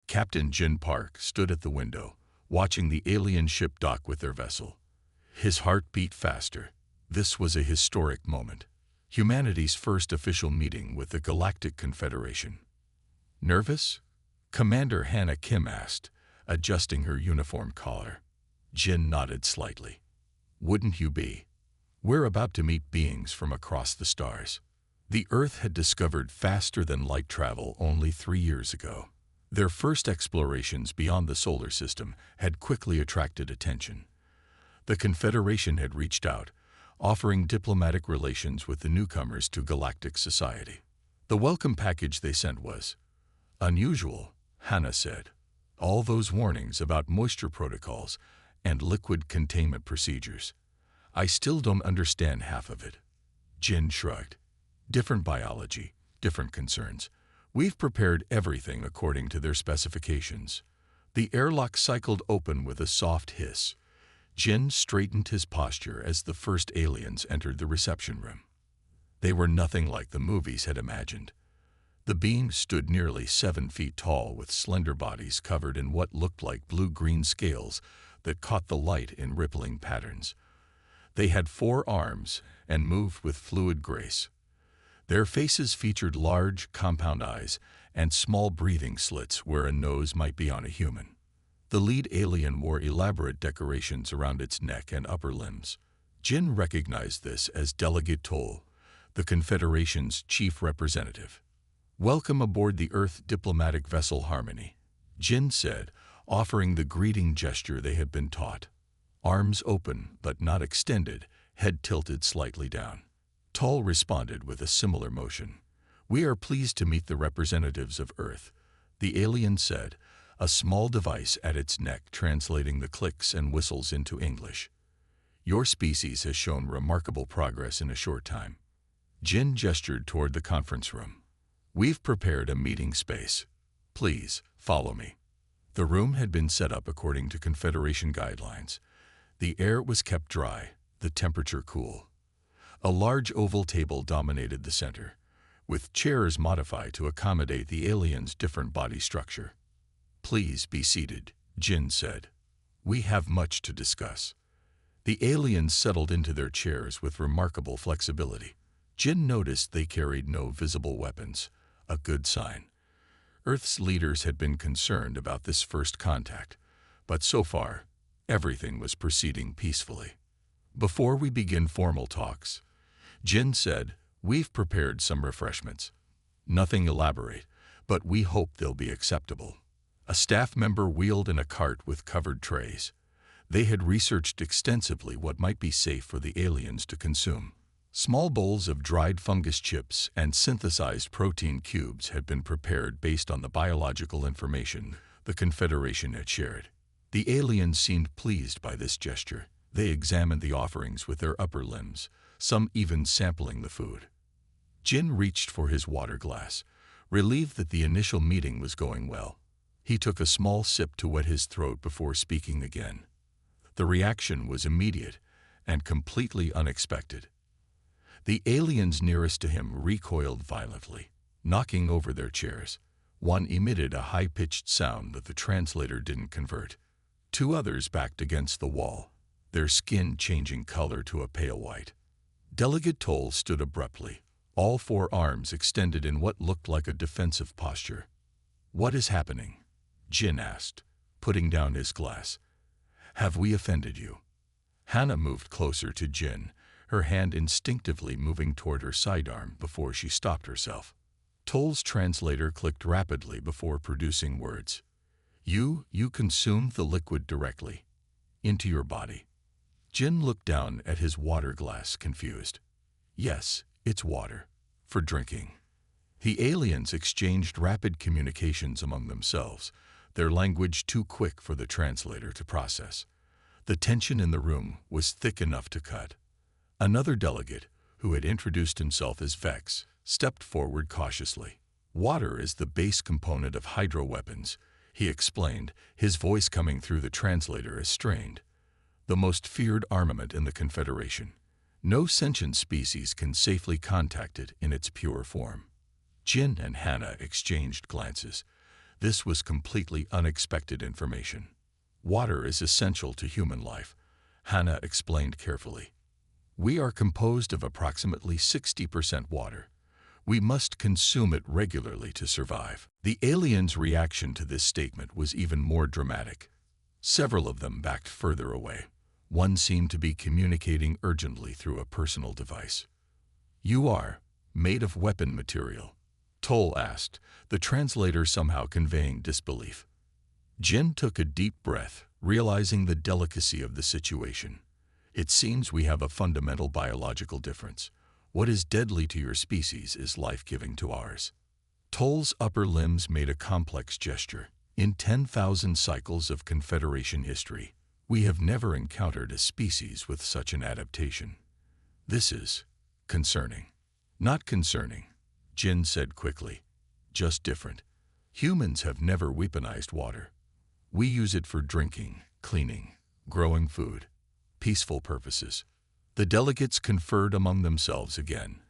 Captain Jin Park stood at the window, watching the alien ship dock with their vessel. His heart beat faster. This was a historic moment. Humanity's first official meeting with the Galactic Confederation. Nervous? Commander Hannah Kim asked, adjusting her uniform collar. Jin nodded slightly. Wouldn't you be? We're about to meet beings from across the stars. The Earth had discovered faster-than-light travel only 3 years ago. Their first explorations beyond the solar system had quickly attracted attention. The Confederation had reached out, offering diplomatic relations with the newcomers to galactic society. The welcome package they sent was unusual, Hannah said. All those warnings about moisture protocols and liquid containment procedures. I still don't understand half of it. Jin shrugged. Different biology, different concerns. We've prepared everything according to their specifications. The airlock cycled open with a soft hiss. Jin straightened his posture as the first aliens entered the reception room. They were nothing like the movies had imagined. The beings stood nearly 7 feet tall with slender bodies covered in what looked like blue-green scales that caught the light in rippling patterns. They had 4 arms and moved with fluid grace. Their faces featured large, compound eyes and small breathing slits where a nose might be on a human. The lead alien wore elaborate decorations around its neck and upper limbs. Jin recognized this as Delegate Toll, the Confederation's chief representative. Welcome aboard the Earth diplomatic vessel Harmony, Jin said, offering the greeting gesture they had been taught. Arms open but not extended, head tilted slightly down. Toll responded with a similar motion. We are pleased to meet the representatives of Earth, the alien said, a small device at its neck translating the clicks and whistles into English. Your species has shown remarkable progress in a short time. Jin gestured toward the conference room. We've prepared a meeting space. Please, follow me. The room had been set up according to Confederation guidelines. The air was kept dry, the temperature cool. A large oval table dominated the center, with chairs modified to accommodate the aliens' different body structure. Please be seated, Jin said. We have much to discuss. The aliens settled into their chairs with remarkable flexibility. Jin noticed they carried no visible weapons, a good sign. Earth's leaders had been concerned about this first contact, but so far, everything was proceeding peacefully. Before we begin formal talks, Jin said, we've prepared some refreshments. Nothing elaborate, but we hope they'll be acceptable. A staff member wheeled in a cart with covered trays. They had researched extensively what might be safe for the aliens to consume. Small bowls of dried fungus chips and synthesized protein cubes had been prepared based on the biological information the Confederation had shared. The aliens seemed pleased by this gesture. They examined the offerings with their upper limbs, some even sampling the food. Jin reached for his water glass, relieved that the initial meeting was going well. He took a small sip to wet his throat before speaking again. The reaction was immediate and completely unexpected. The aliens nearest to him recoiled violently, knocking over their chairs. One emitted a high-pitched sound that the translator didn't convert. 2 others backed against the wall, their skin changing color to a pale white. Delegate Toll stood abruptly, all 4 arms extended in what looked like a defensive posture. What is happening? Jin asked, putting down his glass. Have we offended you? Hannah moved closer to Jin, her hand instinctively moving toward her sidearm before she stopped herself. Toll's translator clicked rapidly before producing words. You consumed the liquid directly into your body. Jin looked down at his water glass, confused. Yes, it's water. For drinking. The aliens exchanged rapid communications among themselves, their language too quick for the translator to process. The tension in the room was thick enough to cut. Another delegate, who had introduced himself as Vex, stepped forward cautiously. Water is the base component of hydro weapons, he explained, his voice coming through the translator as strained. The most feared armament in the Confederation. No sentient species can safely contact it in its pure form. Jin and Hannah exchanged glances. This was completely unexpected information. Water is essential to human life, Hannah explained carefully. We are composed of approximately 60% water. We must consume it regularly to survive. The aliens' reaction to this statement was even more dramatic. Several of them backed further away. One seemed to be communicating urgently through a personal device. "You are made of weapon material?" Toll asked, the translator somehow conveying disbelief. Jin took a deep breath, realizing the delicacy of the situation. "It seems we have a fundamental biological difference. What is deadly to your species is life-giving to ours." Toll's upper limbs made a complex gesture. "In 10,000 cycles of Confederation history, we have never encountered a species with such an adaptation. This is concerning." "Not concerning," Jin said quickly. "Just different. Humans have never weaponized water. We use it for drinking, cleaning, growing food, peaceful purposes." The delegates conferred among themselves again.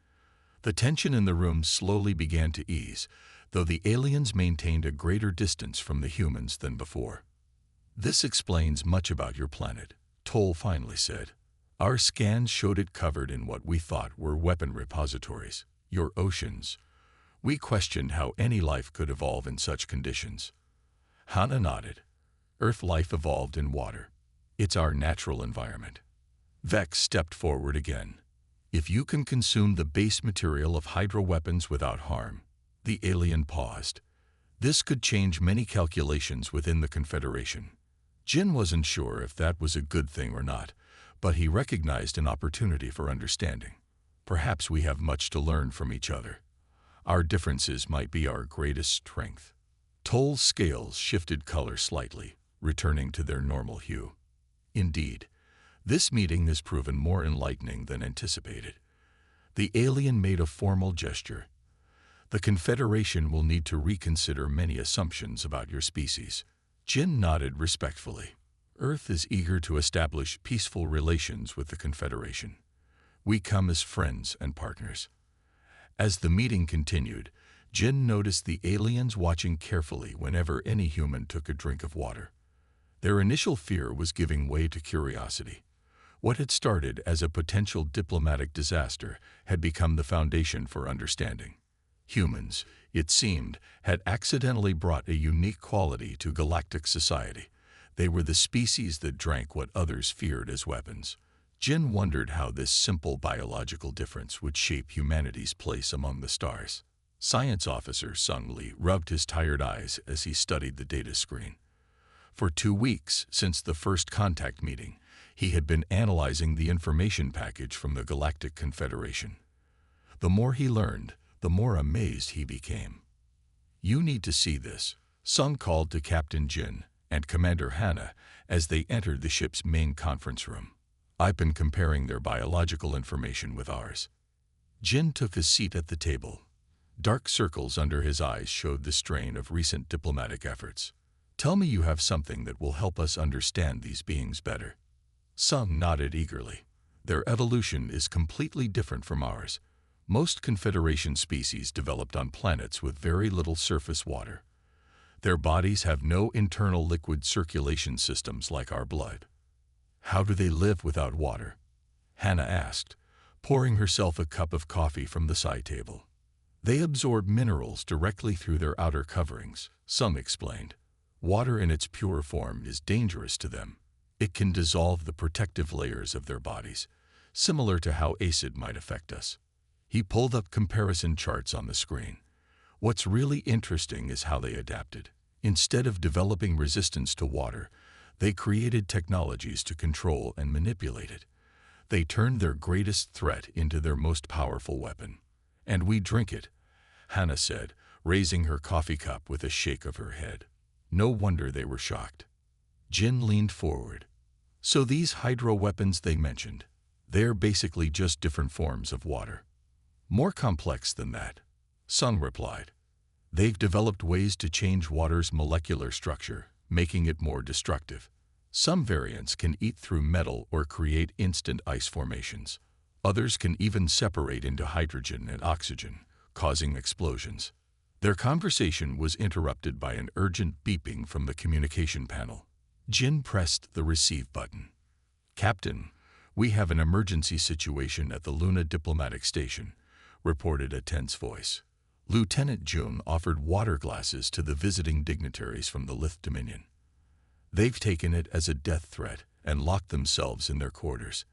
The tension in the room slowly began to ease, though the aliens maintained a greater distance from the humans than before. "This explains much about your planet," Toll finally said. "Our scans showed it covered in what we thought were weapon repositories. Your oceans. We questioned how any life could evolve in such conditions." Hannah nodded. "Earth life evolved in water. It's our natural environment." Vex stepped forward again. "If you can consume the base material of hydro weapons without harm." The alien paused. "This could change many calculations within the Confederation." Jin wasn't sure if that was a good thing or not, but he recognized an opportunity for understanding. "Perhaps we have much to learn from each other. Our differences might be our greatest strength." Toll's scales shifted color slightly, returning to their normal hue. "Indeed, this meeting has proven more enlightening than anticipated." The alien made a formal gesture. "The Confederation will need to reconsider many assumptions about your species." Jin nodded respectfully. "Earth is eager to establish peaceful relations with the Confederation. We come as friends and partners." As the meeting continued, Jin noticed the aliens watching carefully whenever any human took a drink of water. Their initial fear was giving way to curiosity. What had started as a potential diplomatic disaster had become the foundation for understanding. Humans, it seemed, had accidentally brought a unique quality to galactic society. They were the species that drank what others feared as weapons. Jin wondered how this simple biological difference would shape humanity's place among the stars. Science Officer Sung Lee rubbed his tired eyes as he studied the data screen. For 2 weeks since the first contact meeting, he had been analyzing the information package from the Galactic Confederation. The more he learned, the more amazed he became. "You need to see this," Sung called to Captain Jin and Commander Hannah as they entered the ship's main conference room. "I've been comparing their biological information with ours." Jin took a seat at the table. Dark circles under his eyes showed the strain of recent diplomatic efforts. "Tell me you have something that will help us understand these beings better." Sung nodded eagerly. "Their evolution is completely different from ours. Most Confederation species developed on planets with very little surface water. Their bodies have no internal liquid circulation systems like our blood." "How do they live without water?" Hannah asked, pouring herself a cup of coffee from the side table. "They absorb minerals directly through their outer coverings," Sung explained. "Water in its pure form is dangerous to them. It can dissolve the protective layers of their bodies, similar to how acid might affect us." He pulled up comparison charts on the screen. "What's really interesting is how they adapted. Instead of developing resistance to water, they created technologies to control and manipulate it. They turned their greatest threat into their most powerful weapon. And we drink it," Hannah said, raising her coffee cup with a shake of her head. No wonder they were shocked. Jin leaned forward. "So these hydro weapons they mentioned, they're basically just different forms of water." "More complex than that," Sung replied. "They've developed ways to change water's molecular structure, making it more destructive. Some variants can eat through metal or create instant ice formations. Others can even separate into hydrogen and oxygen, causing explosions. Their conversation was interrupted by an urgent beeping from the communication panel. Jin pressed the receive button. "Captain, we have an emergency situation at the Luna Diplomatic Station," reported a tense voice. Lieutenant Jun offered water glasses to the visiting dignitaries from the Lith Dominion. "They've taken it as a death threat and locked themselves in their quarters.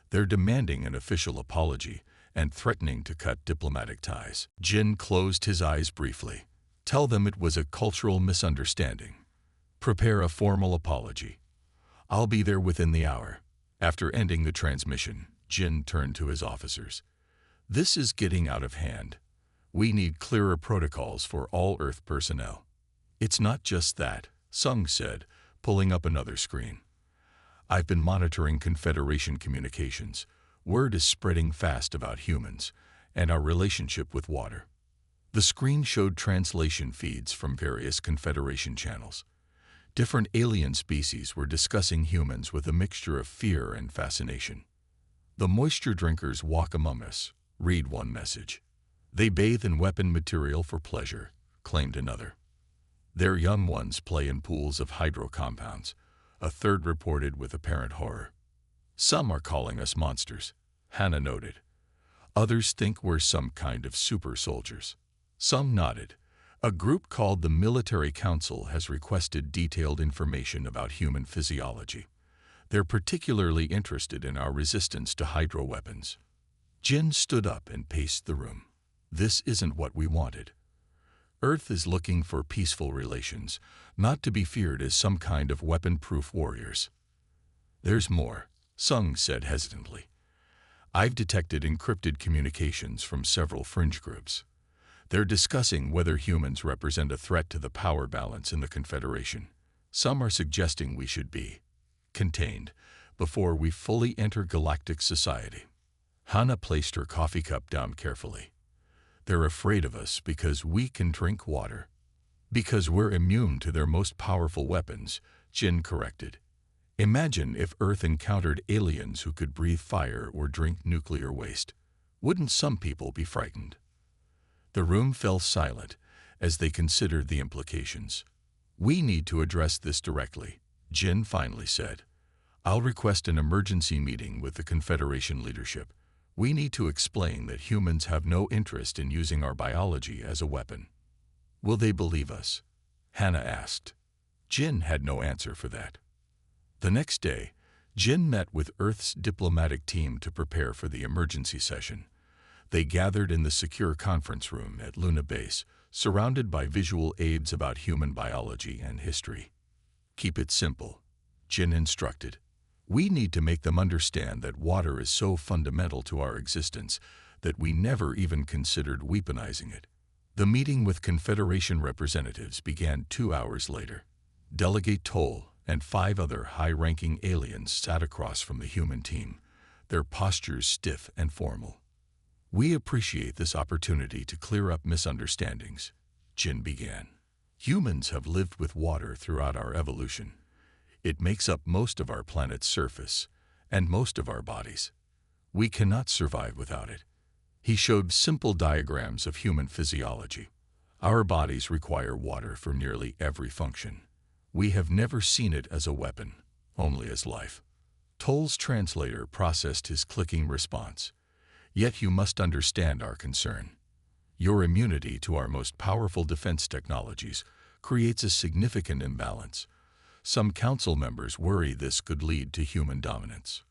They're demanding an official apology and threatening to cut diplomatic ties." Jin closed his eyes briefly. "Tell them it was a cultural misunderstanding. Prepare a formal apology. I'll be there within the hour." After ending the transmission, Jin turned to his officers. "This is getting out of hand. We need clearer protocols for all Earth personnel." "It's not just that," Sung said, pulling up another screen. "I've been monitoring Confederation communications. Word is spreading fast about humans and our relationship with water." The screen showed translation feeds from various Confederation channels. Different alien species were discussing humans with a mixture of fear and fascination. "The moisture drinkers walk among us," read one message. "They bathe in weapon material for pleasure," claimed another. "Their young ones play in pools of hydro compounds," a third reported with apparent horror. "Some are calling us monsters," Hannah noted. "Others think we're some kind of super soldiers." Some nodded. A group called the Military Council has requested detailed information about human physiology. They're particularly interested in our resistance to hydro weapons. Jin stood up and paced the room. "This isn't what we wanted. Earth is looking for peaceful relations, not to be feared as some kind of weapon-proof warriors." "There's more," Sung said hesitantly. "I've detected encrypted communications from several fringe groups. They're discussing whether humans represent a threat to the power balance in the Confederation. Some are suggesting we should be contained before we fully enter galactic society." Hannah placed her coffee cup down carefully. "They're afraid of us because we can drink water." "Because we're immune to their most powerful weapons," Jin corrected. "Imagine if Earth encountered aliens who could breathe fire or drink nuclear waste. Wouldn't some people be frightened?" The room fell silent as they considered the implications. "We need to address this directly," Jin finally said. "I'll request an emergency meeting with the Confederation leadership. We need to explain that humans have no interest in using our biology as a weapon." "Will they believe us?" Hannah asked. Jin had no answer for that. The next day, Jin met with Earth's diplomatic team to prepare for the emergency session. They gathered in the secure conference room at Luna Base, surrounded by visual aids about human biology and history. "Keep it simple," Jin instructed. "We need to make them understand that water is so fundamental to our existence that we never even considered weaponizing it." The meeting with Confederation representatives began 2 hours later. Delegate Toll and 5 other high-ranking aliens sat across from the human team, their postures stiff and formal. "We appreciate this opportunity to clear up misunderstandings," Jin began. "Humans have lived with water throughout our evolution. It makes up most of our planet's surface and most of our bodies. We cannot survive without it." He showed simple diagrams of human physiology. "Our bodies require water for nearly every function. We have never seen it as a weapon, only as life." Toll's translator processed his clicking response. "Yet you must understand our concern. Your immunity to our most powerful defense technologies creates a significant imbalance. Some council members worry this could lead to human dominance."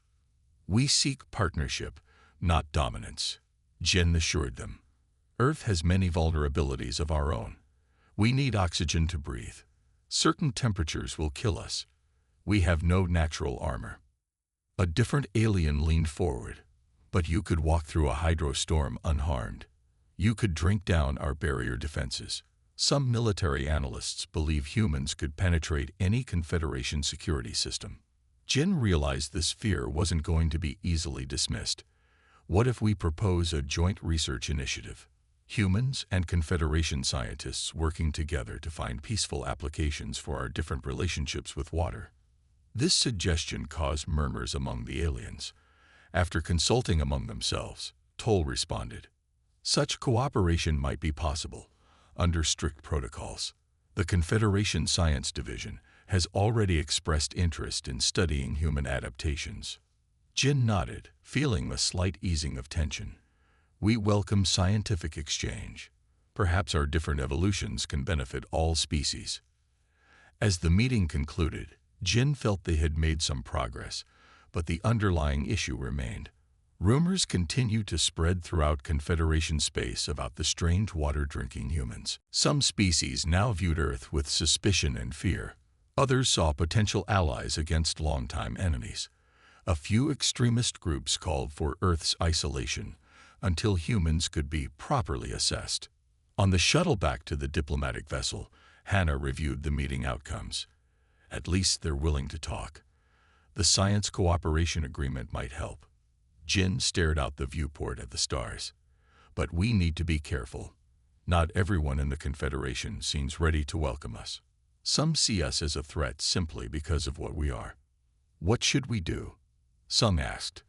"We seek partnership, not dominance," Jin assured them. "Earth has many vulnerabilities of our own. We need oxygen to breathe. Certain temperatures will kill us. We have no natural armor." A different alien leaned forward. "But you could walk through a hydrostorm unharmed. You could drink down our barrier defenses." Some military analysts believe humans could penetrate any Confederation security system. Jin realized this fear wasn't going to be easily dismissed. "What if we propose a joint research initiative? Humans and Confederation scientists working together to find peaceful applications for our different relationships with water." This suggestion caused murmurs among the aliens. After consulting among themselves, Toll responded. "Such cooperation might be possible, under strict protocols. The Confederation Science Division has already expressed interest in studying human adaptations. Jin nodded, feeling a slight easing of tension. We welcome scientific exchange. Perhaps our different evolutions can benefit all species. As the meeting concluded, Jin felt they had made some progress, but the underlying issue remained. Rumors continued to spread throughout Confederation space about the strange water-drinking humans. Some species now viewed Earth with suspicion and fear. Others saw potential allies against longtime enemies. A few extremist groups called for Earth's isolation until humans could be properly assessed. On the shuttle back to the diplomatic vessel, Hannah reviewed the meeting outcomes. At least they're willing to talk. The science cooperation agreement might help. Jin stared out the viewport at the stars. But we need to be careful. Not everyone in the Confederation seems ready to welcome us. Some see us as a threat simply because of what we are. What should we do? Sung asked.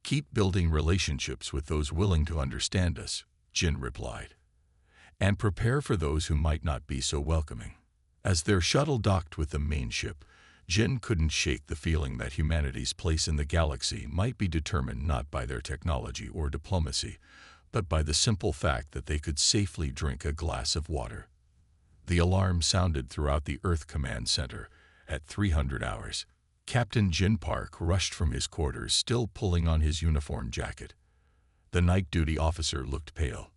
Keep building relationships with those willing to understand us, Jin replied. And prepare for those who might not be so welcoming. As their shuttle docked with the main ship, Jin couldn't shake the feeling that humanity's place in the galaxy might be determined not by their technology or diplomacy, but by the simple fact that they could safely drink a glass of water. The alarm sounded throughout the Earth Command Center at 300 hours. Captain Jin Park rushed from his quarters, still pulling on his uniform jacket. The night duty officer looked pale.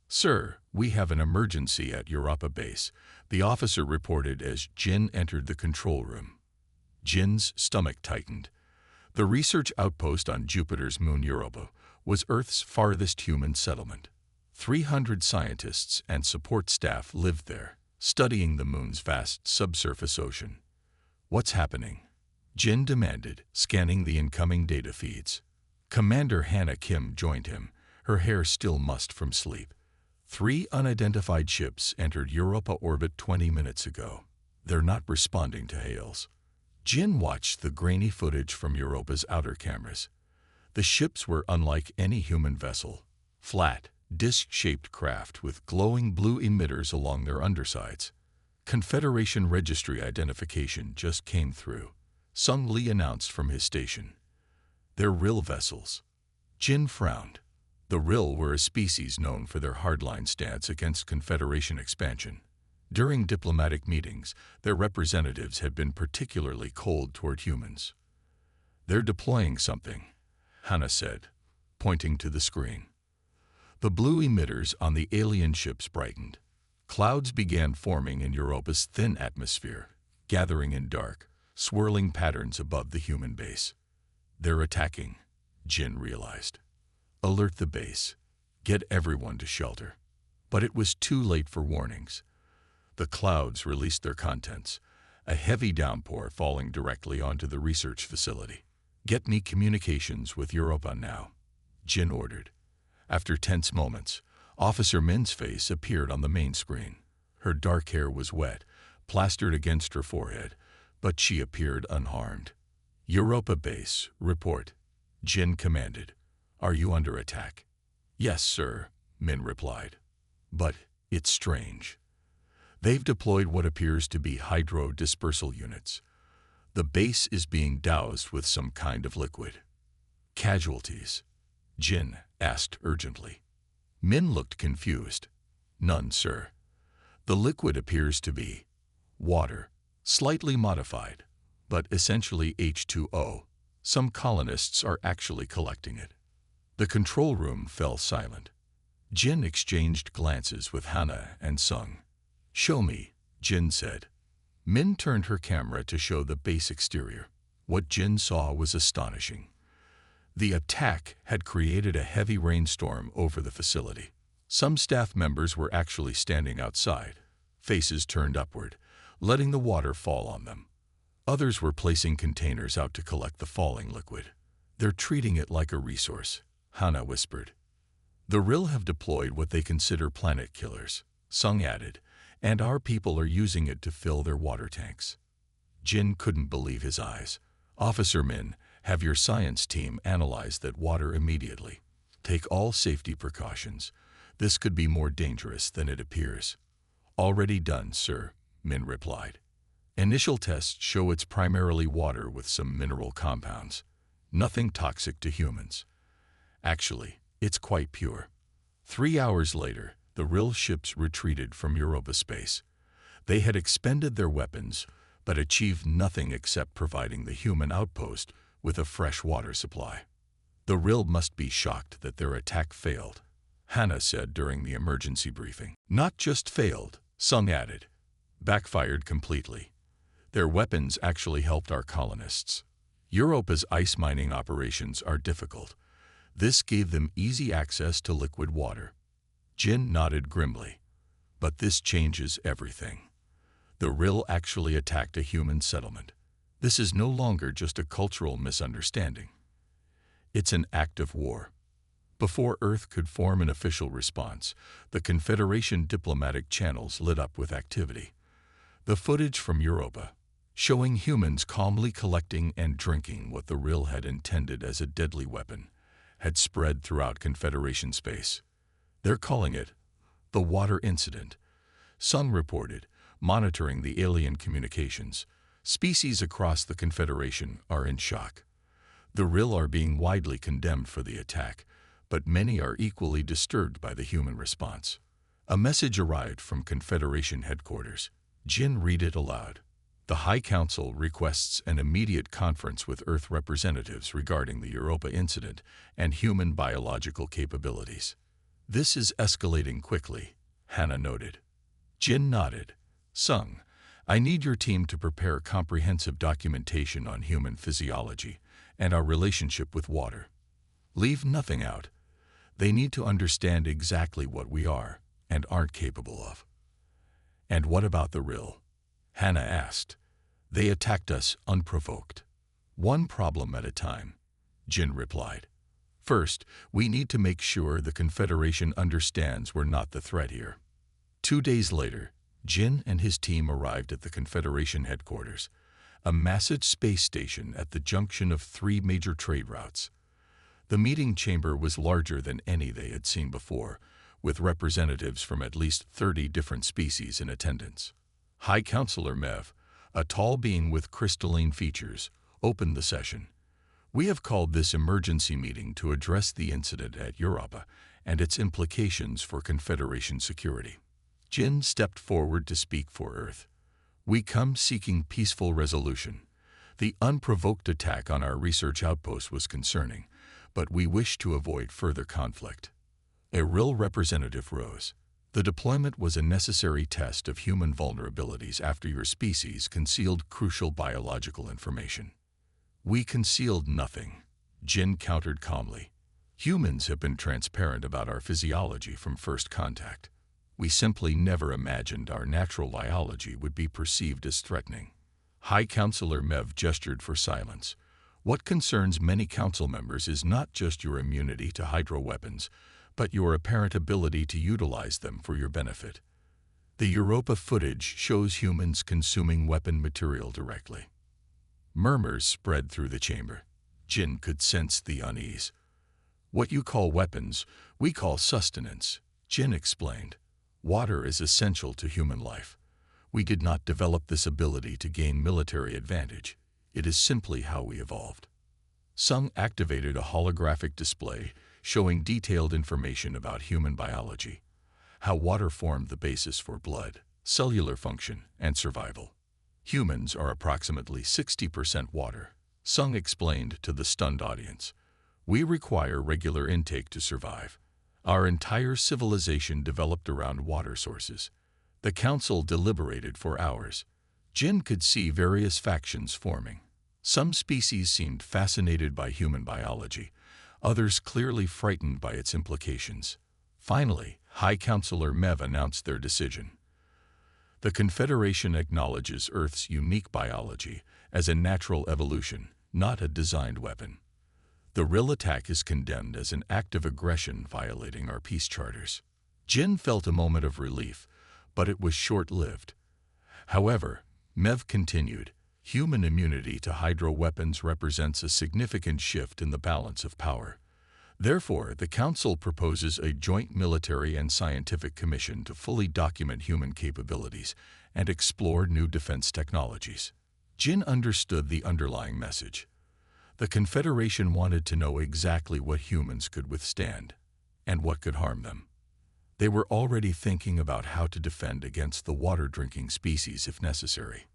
Sir, we have an emergency at Europa base, the officer reported as Jin entered the control room. Jin's stomach tightened. The research outpost on Jupiter's moon Europa was Earth's farthest human settlement. 300 scientists and support staff lived there, studying the moon's vast subsurface ocean. What's happening? Jin demanded, scanning the incoming data feeds. Commander Hannah Kim joined him, her hair still mussed from sleep. 3 unidentified ships entered Europa orbit 20 minutes ago. They're not responding to hails. Jin watched the grainy footage from Europa's outer cameras. The ships were unlike any human vessel. Flat, disc-shaped craft with glowing blue emitters along their undersides. Confederation registry identification just came through, Sung Lee announced from his station. They're Rill vessels. Jin frowned. The Rill were a species known for their hardline stance against Confederation expansion. During diplomatic meetings, their representatives had been particularly cold toward humans. They're deploying something, Hannah said, pointing to the screen. The blue emitters on the alien ships brightened. Clouds began forming in Europa's thin atmosphere, gathering in dark, swirling patterns above the human base. They're attacking, Jin realized. Alert the base. Get everyone to shelter. But it was too late for warnings. The clouds released their contents, a heavy downpour falling directly onto the research facility. Get me communications with Europa now, Jin ordered. After tense moments, Officer Min's face appeared on the main screen. Her dark hair was wet, plastered against her forehead, but she appeared unharmed. Europa base, report, Jin commanded. Are you under attack? Yes, sir, Min replied. But it's strange. They've deployed what appears to be hydro-dispersal units. The base is being doused with some kind of liquid. Casualties? Jin asked urgently. Min looked confused. None, sir. The liquid appears to be water, slightly modified, but essentially H2O. Some colonists are actually collecting it. The control room fell silent. Jin exchanged glances with Hannah and Sung. Show me, Jin said. Min turned her camera to show the base exterior. What Jin saw was astonishing. The attack had created a heavy rainstorm over the facility. Some staff members were actually standing outside, faces turned upward, letting the water fall on them. Others were placing containers out to collect the falling liquid. They're treating it like a resource, Hannah whispered. The Rill have deployed what they consider planet killers, Sung added, and our people are using it to fill their water tanks. Jin couldn't believe his eyes. Officer Min, have your science team analyze that water immediately. Take all safety precautions. This could be more dangerous than it appears. Already done, sir, Min replied. Initial tests show it's primarily water with some mineral compounds. Nothing toxic to humans. Actually, it's quite pure. 3 hours later, the Rill ships retreated from Europa space. They had expended their weapons, but achieved nothing except providing the human outpost with a fresh water supply. The Rill must be shocked that their attack failed, Hannah said during the emergency briefing. Not just failed, Sung added. Backfired completely. Their weapons actually helped our colonists. Europa's ice mining operations are difficult. This gave them easy access to liquid water. Jin nodded grimly. But this changes everything. The Rill actually attacked a human settlement. This is no longer just a cultural misunderstanding. It's an act of war. Before Earth could form an official response, the Confederation diplomatic channels lit up with activity. The footage from Europa, showing humans calmly collecting and drinking what the Rill had intended as a deadly weapon, had spread throughout Confederation space. They're calling it the Water Incident, Sung reported, monitoring the alien communications. Species across the Confederation are in shock. The Rill are being widely condemned for the attack, but many are equally disturbed by the human response. A message arrived from Confederation headquarters. Jin read it aloud. The High Council requests an immediate conference with Earth representatives regarding the Europa incident and human biological capabilities. This is escalating quickly, Hannah noted. Jin nodded. Sung, I need your team to prepare comprehensive documentation on human physiology and our relationship with water. Leave nothing out. They need to understand exactly what we are and aren't capable of. And what about the Rill? Hannah asked. They attacked us unprovoked. One problem at a time, Jin replied. First, we need to make sure the Confederation understands we're not the threat here. 2 days later, Jin and his team arrived at the Confederation headquarters, a massive space station at the junction of 3 major trade routes. The meeting chamber was larger than any they had seen before, with representatives from at least 30 different species in attendance. High Counselor Mev, a tall being with crystalline features, opened the session. We have called this emergency meeting to address the incident at Europa and its implications for Confederation security. Jin stepped forward to speak for Earth. We come seeking peaceful resolution. The unprovoked attack on our research outpost was concerning, but we wish to avoid further conflict. A Rill representative rose. The deployment was a necessary test of human vulnerabilities after your species concealed crucial biological information. We concealed nothing, Jin countered calmly. Humans have been transparent about our physiology from first contact. We simply never imagined our natural biology would be perceived as threatening. High Counselor Mev gestured for silence. What concerns many council members is not just your immunity to hydro weapons, but your apparent ability to utilize them for your benefit. The Europa footage shows humans consuming weapon material directly. Murmurs spread through the chamber. Jin could sense the unease. What you call weapons, we call sustenance, Jin explained. Water is essential to human life. We did not develop this ability to gain military advantage. It is simply how we evolved. Sung activated a holographic display showing detailed information about human biology, how water formed the basis for blood, cellular function, and survival. Humans are approximately 60% water, Sung explained to the stunned audience. We require regular intake to survive. Our entire civilization developed around water sources. The council deliberated for hours. Jin could see various factions forming. Some species seemed fascinated by human biology, others clearly frightened by its implications. Finally, High Counselor Mev announced their decision. The Confederation acknowledges Earth's unique biology as a natural evolution, not a designed weapon. The Rill attack is condemned as an act of aggression violating our peace charters. Jin felt a moment of relief, but it was short-lived. However, Mev continued, human immunity to hydro weapons represents a significant shift in the balance of power. Therefore, the Council proposes a joint military and scientific commission to fully document human capabilities and explore new defense technologies. Jin understood the underlying message. The Confederation wanted to know exactly what humans could withstand and what could harm them. They were already thinking about how to defend against the water-drinking species if necessary.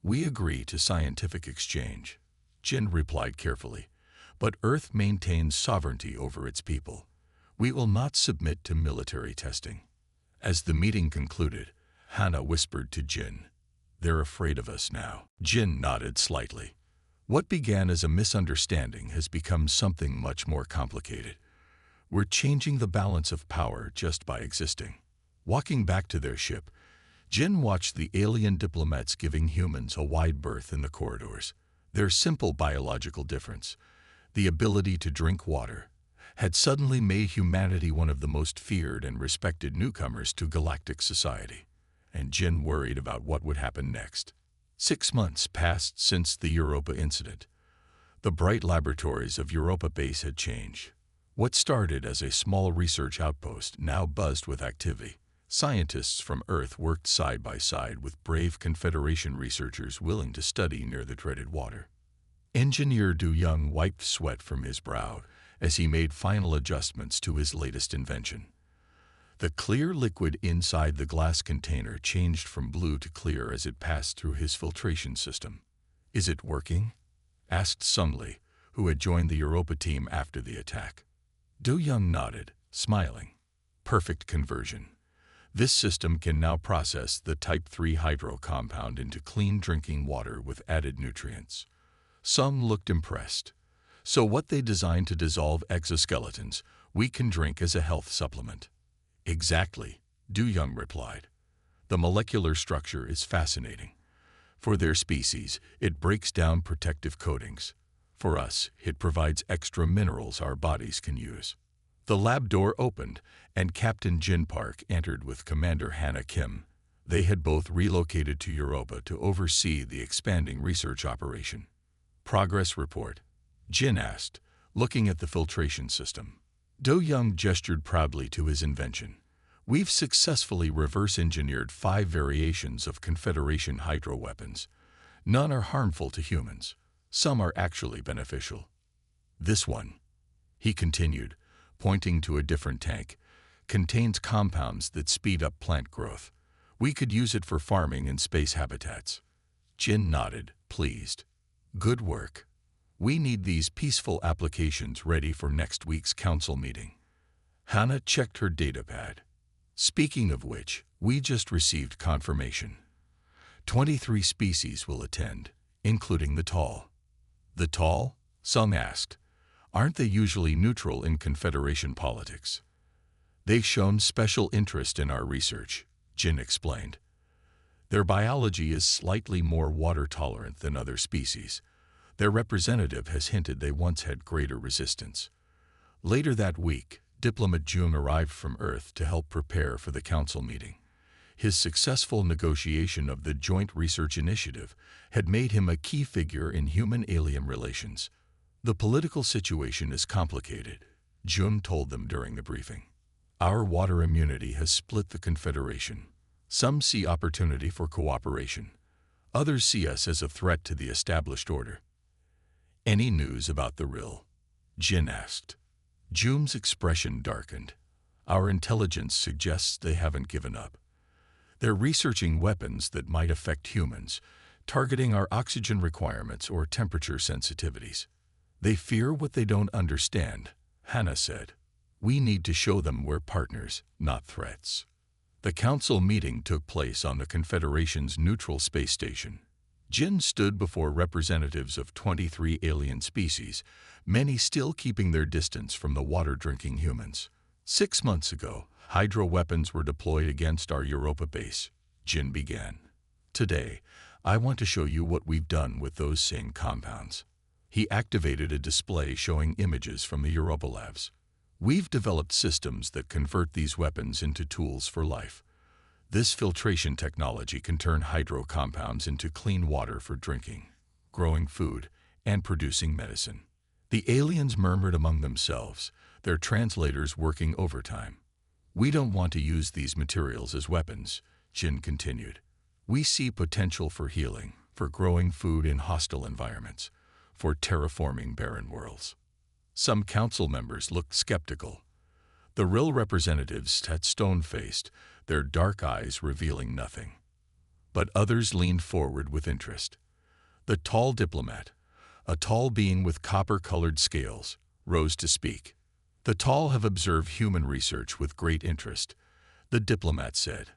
"We agree to scientific exchange," Jin replied carefully, "but Earth maintains sovereignty over its people. We will not submit to military testing." As the meeting concluded, Hannah whispered to Jin, "They're afraid of us now." Jin nodded slightly. What began as a misunderstanding has become something much more complicated. We're changing the balance of power just by existing. Walking back to their ship, Jin watched the alien diplomats giving humans a wide berth in the corridors. Their simple biological difference, the ability to drink water, had suddenly made humanity one of the most feared and respected newcomers to galactic society. And Jin worried about what would happen next. 6 months passed since the Europa incident. The bright laboratories of Europa base had changed. What started as a small research outpost now buzzed with activity. Scientists from Earth worked side by side with brave Confederation researchers willing to study near the dreaded water. Engineer Du Young wiped sweat from his brow as he made final adjustments to his latest invention. The clear liquid inside the glass container changed from blue to clear as it passed through his filtration system. "Is it working?" asked Sung Lee, who had joined the Europa team after the attack. Du Young nodded, smiling. "Perfect conversion. This system can now process the Type 3 hydro compound into clean drinking water with added nutrients." Sung looked impressed. "So what they designed to dissolve exoskeletons, we can drink as a health supplement." "Exactly," Du Young replied. "The molecular structure is fascinating. For their species, it breaks down protective coatings. For us, it provides extra minerals our bodies can use." The lab door opened, and Captain Jin Park entered with Commander Hannah Kim. They had both relocated to Europa to oversee the expanding research operation. "Progress report?" Jin asked, looking at the filtration system. Du Young gestured proudly to his invention. "We've successfully reverse-engineered 5 variations of Confederation hydro weapons. None are harmful to humans. Some are actually beneficial. This one," he continued, pointing to a different tank, "contains compounds that speed up plant growth. We could use it for farming in space habitats." Jin nodded, pleased. "Good work. We need these peaceful applications ready for next week's council meeting." Hannah checked her datapad. "Speaking of which, we just received confirmation. 23 species will attend, including the tall." "The tall?" Sung asked. "Aren't they usually neutral in Confederation politics?" "They've shown special interest in our research," Jin explained. "Their biology is slightly more water-tolerant than other species. Their representative has hinted they once had greater resistance." Later that week, Diplomat Jung arrived from Earth to help prepare for the council meeting. His successful negotiation of the Joint Research Initiative had made him a key figure in human-alien relations. "The political situation is complicated," Jung told them during the briefing. "Our water immunity has split the Confederation. Some see opportunity for cooperation. Others see us as a threat to the established order." "Any news about the Rill?" Jin asked. Jung's expression darkened. "Our intelligence suggests they haven't given up. They're researching weapons that might affect humans, targeting our oxygen requirements or temperature sensitivities. They fear what they don't understand," Hannah said. "We need to show them we're partners, not threats." The council meeting took place on the Confederation's neutral space station. Jin stood before representatives of 23 alien species, many still keeping their distance from the water-drinking humans. 6 months ago, hydro weapons were deployed against our Europa base, Jin began. "Today, I want to show you what we've done with those same compounds." He activated a display showing images from the Europa labs. "We've developed systems that convert these weapons into tools for life. This filtration technology can turn hydro compounds into clean water for drinking, growing food, and producing medicine." The aliens murmured among themselves, their translators working overtime. "We don't want to use these materials as weapons," Jin continued. "We see potential for healing, for growing food in hostile environments, for terraforming barren worlds." Some council members looked skeptical. The real representatives sat stone-faced, their dark eyes revealing nothing. But others leaned forward with interest. The tall diplomat, a tall being with copper-colored scales, rose to speak. "The tall have observed human research with great interest," the diplomat said.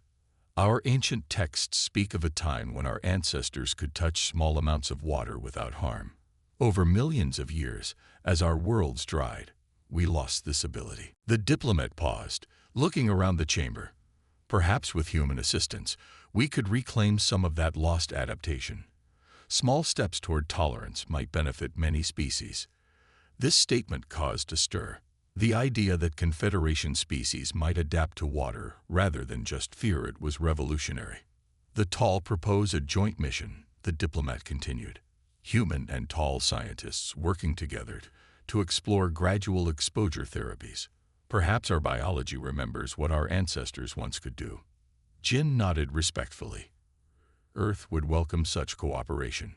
"Our ancient texts speak of a time when our ancestors could touch small amounts of water without harm. Over millions of years, as our worlds dried, we lost this ability." The diplomat paused, looking around the chamber. "Perhaps with human assistance, we could reclaim some of that lost adaptation. Small steps toward tolerance might benefit many species." This statement caused a stir. The idea that Confederation species might adapt to water rather than just fear it was revolutionary. "The Tall propose a joint mission," the diplomat continued. "Human and Tall scientists working together to explore gradual exposure therapies. Perhaps our biology remembers what our ancestors once could do." Jin nodded respectfully. Earth would welcome such cooperation.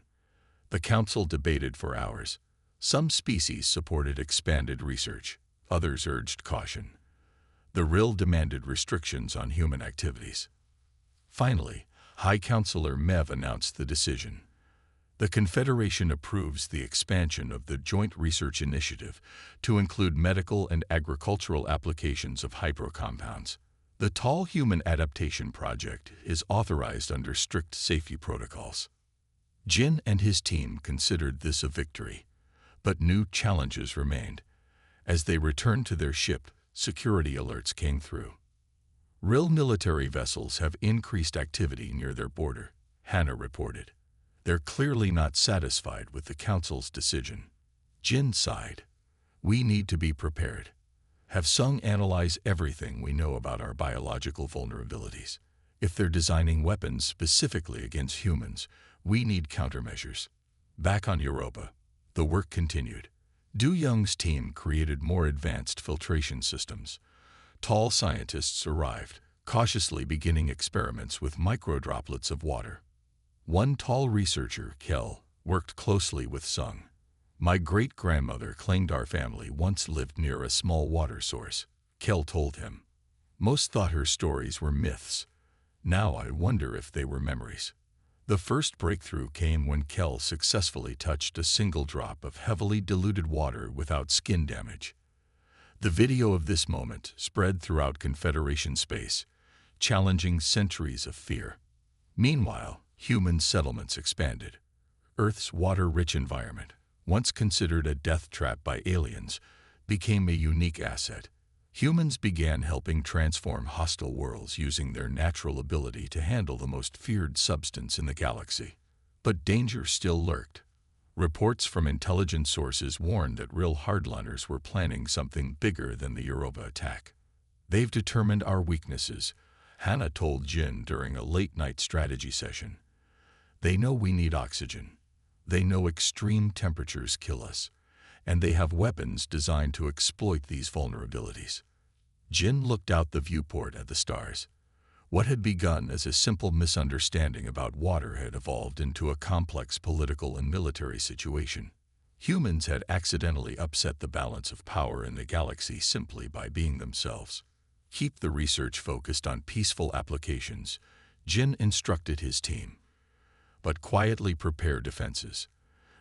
The council debated for hours. Some species supported expanded research. Others urged caution. The RIL demanded restrictions on human activities. Finally, High Counselor Mev announced the decision. The Confederation approves the expansion of the Joint Research Initiative to include medical and agricultural applications of hypercompounds. The Tall Human Adaptation Project is authorized under strict safety protocols. Jin and his team considered this a victory, but new challenges remained. As they returned to their ship, security alerts came through. "RIL military vessels have increased activity near their border," Hannah reported. "They're clearly not satisfied with the Council's decision." Jin sighed. "We need to be prepared. Have Sung analyze everything we know about our biological vulnerabilities. If they're designing weapons specifically against humans, we need countermeasures." Back on Europa, the work continued. Du Young's team created more advanced filtration systems. Tall scientists arrived, cautiously beginning experiments with microdroplets of water. One tall researcher, Kel, worked closely with Sung. "My great-grandmother claimed our family once lived near a small water source," Kel told him. "Most thought her stories were myths. Now I wonder if they were memories." The first breakthrough came when Kel successfully touched a single drop of heavily diluted water without skin damage. The video of this moment spread throughout Confederation space, challenging centuries of fear. Meanwhile, human settlements expanded. Earth's water-rich environment, once considered a death trap by aliens, became a unique asset. Humans began helping transform hostile worlds using their natural ability to handle the most feared substance in the galaxy. But danger still lurked. Reports from intelligence sources warned that real hardliners were planning something bigger than the Europa attack. "They've determined our weaknesses," Hannah told Jin during a late-night strategy session. "They know we need oxygen. They know extreme temperatures kill us. And they have weapons designed to exploit these vulnerabilities." Jin looked out the viewport at the stars. What had begun as a simple misunderstanding about water had evolved into a complex political and military situation. Humans had accidentally upset the balance of power in the galaxy simply by being themselves. "Keep the research focused on peaceful applications," Jin instructed his team. "But quietly prepare defenses.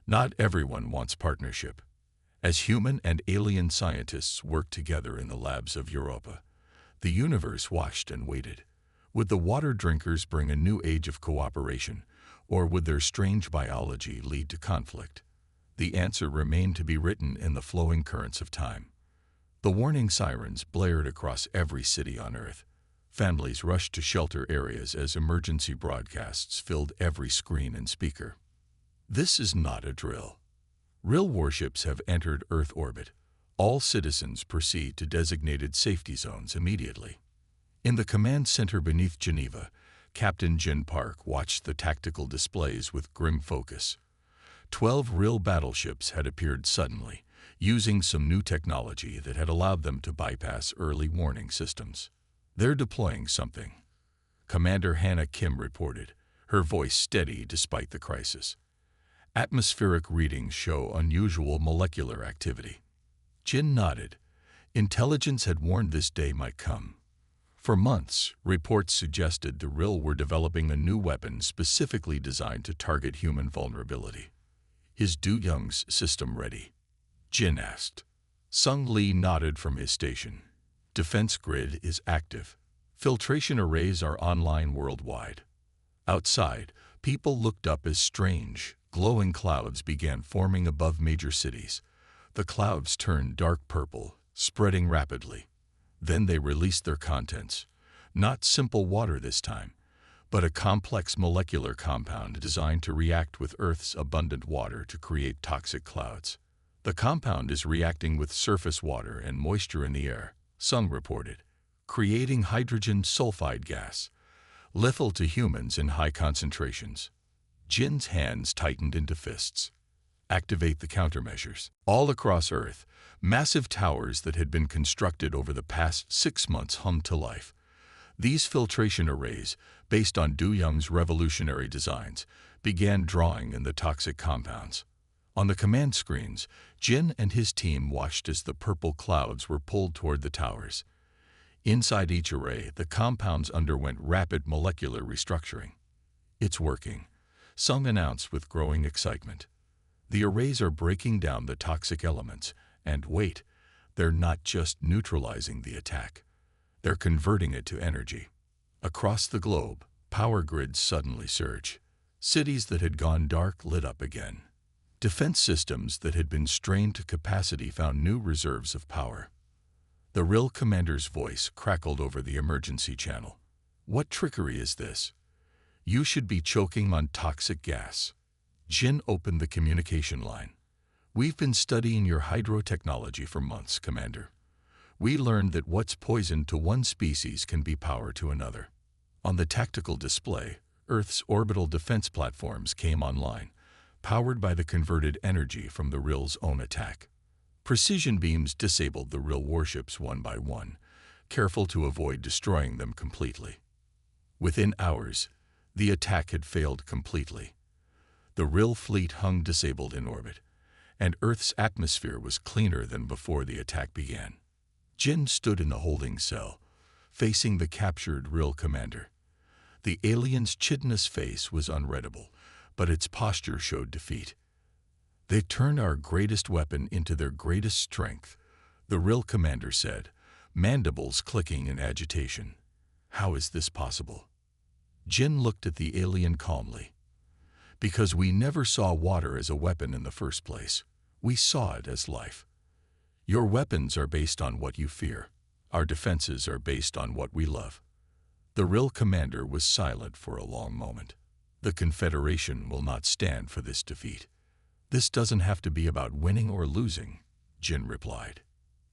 Not everyone wants partnership." As human and alien scientists worked together in the labs of Europa, the universe watched and waited. Would the water drinkers bring a new age of cooperation, or would their strange biology lead to conflict? The answer remained to be written in the flowing currents of time. The warning sirens blared across every city on Earth. Families rushed to shelter areas as emergency broadcasts filled every screen and speaker. This is not a drill. Real warships have entered Earth orbit. All citizens proceed to designated safety zones immediately. In the command center beneath Geneva, Captain Jin Park watched the tactical displays with grim focus. 12 real battleships had appeared suddenly, using some new technology that had allowed them to bypass early warning systems. "They're deploying something," Commander Hannah Kim reported, her voice steady despite the crisis. "Atmospheric readings show unusual molecular activity." Jin nodded. Intelligence had warned this day might come. For months, reports suggested the RIL were developing a new weapon specifically designed to target human vulnerability. "Is Du Young's system ready?" Jin asked. Sung Lee nodded from his station. "Defense grid is active. Filtration arrays are online worldwide." Outside, people looked up as strange, glowing clouds began forming above major cities. The clouds turned dark purple, spreading rapidly. Then they released their contents. Not simple water this time, but a complex molecular compound designed to react with Earth's abundant water to create toxic clouds. "The compound is reacting with surface water and moisture in the air," Sung reported, "creating hydrogen sulfide gas, lethal to humans in high concentrations." Jin's hands tightened into fists. "Activate the countermeasures." All across Earth, massive towers that had been constructed over the past 6 months hummed to life. These filtration arrays, based on Du Young's revolutionary designs, began drawing in the toxic compounds. On the command screens, Jin and his team watched as the purple clouds were pulled toward the towers. Inside each array, the compounds underwent rapid molecular restructuring. "It's working," Sung announced with growing excitement. "The arrays are breaking down the toxic elements, and wait, they're not just neutralizing the attack. They're converting it to energy." Across the globe, power grids suddenly surge. Cities that had gone dark lit up again. Defense systems that had been strained to capacity found new reserves of power. The RIL commander's voice crackled over the emergency channel. "What trickery is this? You should be choking on toxic gas." Jin opened the communication line. "We've been studying your hydrotechnology for months, Commander. We learned that what's poison to one species can be power to another." On the tactical display, Earth's orbital defense platforms came online, powered by the converted energy from the RIL's own attack. Precision beams disabled the RIL warships one by one, careful to avoid destroying them completely. Within hours, the attack had failed completely. The RIL fleet hung disabled in orbit, and Earth's atmosphere was cleaner than before the attack began. Jin stood in the holding cell, facing the captured RIL commander. The alien's chitinous face was unreadable, but its posture showed defeat. "They turned our greatest weapon into their greatest strength," the RIL commander said, mandibles clicking in agitation. "How is this possible?" Jin looked at the alien calmly. "Because we never saw water as a weapon in the first place. We saw it as life. Your weapons are based on what you fear. Our defenses are based on what we love." The RIL commander was silent for a long moment. "The Confederation will not stand for this defeat." "This doesn't have to be about winning or losing," Jin replied.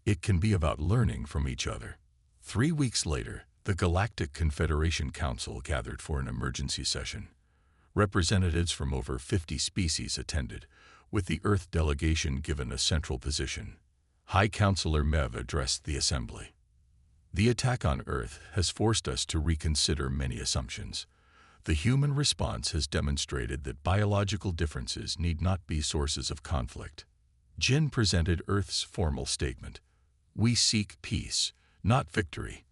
"It can be about learning from each other." 3 weeks later, the Galactic Confederation Council gathered for an emergency session. Representatives from over 50 species attended, with the Earth delegation given a central position. High Counselor Mev addressed the assembly. "The attack on Earth has forced us to reconsider many assumptions. The human response has demonstrated that biological differences need not be sources of conflict." Jin presented Earth's formal statement. "We seek peace, not victory.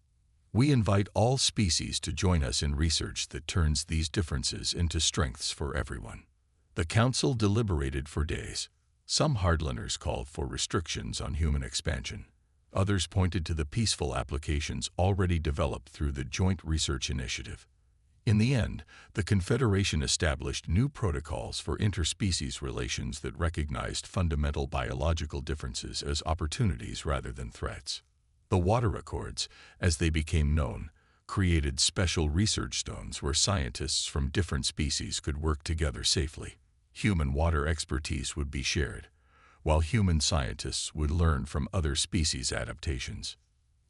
We invite all species to join us in research that turns these differences into strengths for everyone." The council deliberated for days. Some hardliners called for restrictions on human expansion. Others pointed to the peaceful applications already developed through the Joint Research Initiative. In the end, the Confederation established new protocols for interspecies relations that recognized fundamental biological differences as opportunities rather than threats. The Water Accords, as they became known, created special research zones where scientists from different species could work together safely. Human water expertise would be shared, while human scientists would learn from other species' adaptations.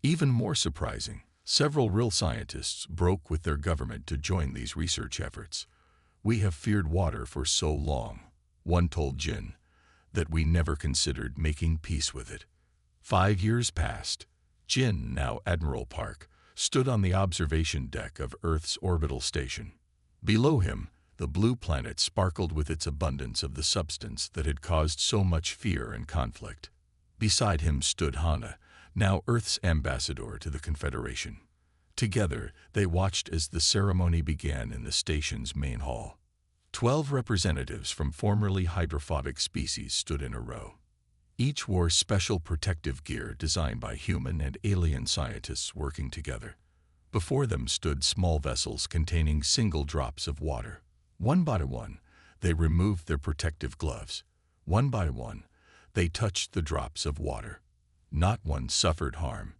Even more surprising, several real scientists broke with their government to join these research efforts. "We have feared water for so long," one told Jin. that we never considered making peace with it. 5 years passed. Jin, now Admiral Park, stood on the observation deck of Earth's orbital station. Below him, the blue planet sparkled with its abundance of the substance that had caused so much fear and conflict. Beside him stood Hana, now Earth's ambassador to the Confederation. Together, they watched as the ceremony began in the station's main hall. 12 representatives from formerly hydrophobic species stood in a row. Each wore special protective gear designed by human and alien scientists working together. Before them stood small vessels containing single drops of water. One by one, they removed their protective gloves. One by one, they touched the drops of water. Not one suffered harm.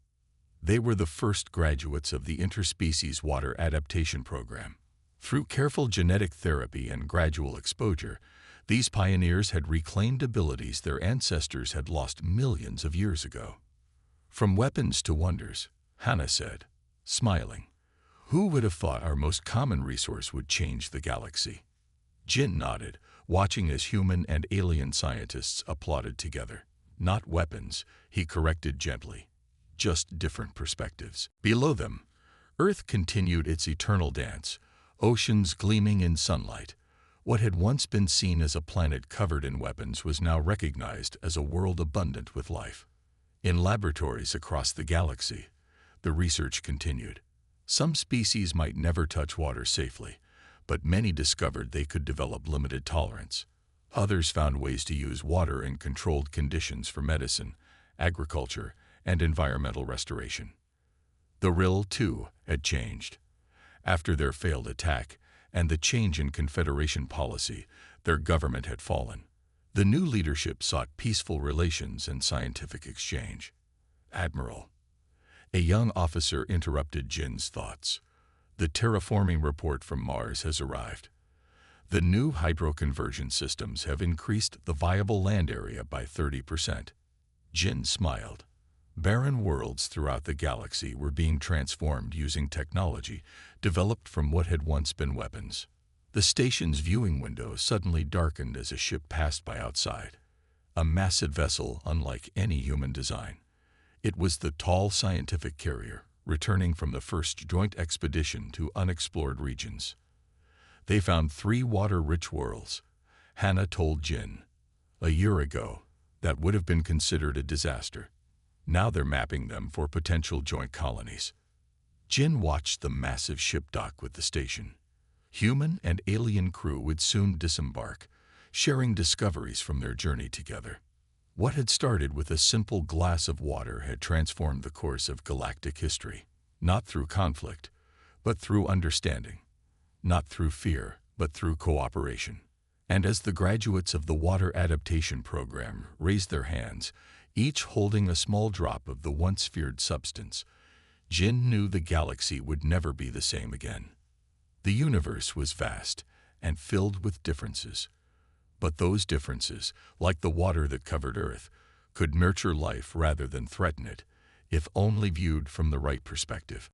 They were the first graduates of the Interspecies Water Adaptation Program. Through careful genetic therapy and gradual exposure, these pioneers had reclaimed abilities their ancestors had lost millions of years ago. From weapons to wonders, Hana said, smiling. Who would have thought our most common resource would change the galaxy? Jin nodded, watching as human and alien scientists applauded together. Not weapons, he corrected gently. Just different perspectives. Below them, Earth continued its eternal dance, oceans gleaming in sunlight. What had once been seen as a planet covered in weapons was now recognized as a world abundant with life. In laboratories across the galaxy, the research continued. Some species might never touch water safely, but many discovered they could develop limited tolerance. Others found ways to use water in controlled conditions for medicine, agriculture, and environmental restoration. The Rill, too, had changed. After their failed attack and the change in Confederation policy, their government had fallen. The new leadership sought peaceful relations and scientific exchange. Admiral, a young officer interrupted Jin's thoughts. The terraforming report from Mars has arrived. The new hydroconversion systems have increased the viable land area by 30%. Jin smiled. Barren worlds throughout the galaxy were being transformed using technology developed from what had once been weapons. The station's viewing window suddenly darkened as a ship passed by outside. A massive vessel unlike any human design. It was the tall scientific carrier, returning from the first joint expedition to unexplored regions. They found 3 water-rich worlds, Hana told Jin. A year ago, that would have been considered a disaster. Now they're mapping them for potential joint colonies. Jin watched the massive ship dock with the station. Human and alien crew would soon disembark, sharing discoveries from their journey together. What had started with a simple glass of water had transformed the course of galactic history, not through conflict, but through understanding, not through fear, but through cooperation. And as the graduates of the Water Adaptation Program raised their hands, each holding a small drop of the once feared substance, Jin knew the galaxy would never be the same again. The universe was vast and filled with differences. But those differences, like the water that covered Earth, could nurture life rather than threaten it, if only viewed from the right perspective.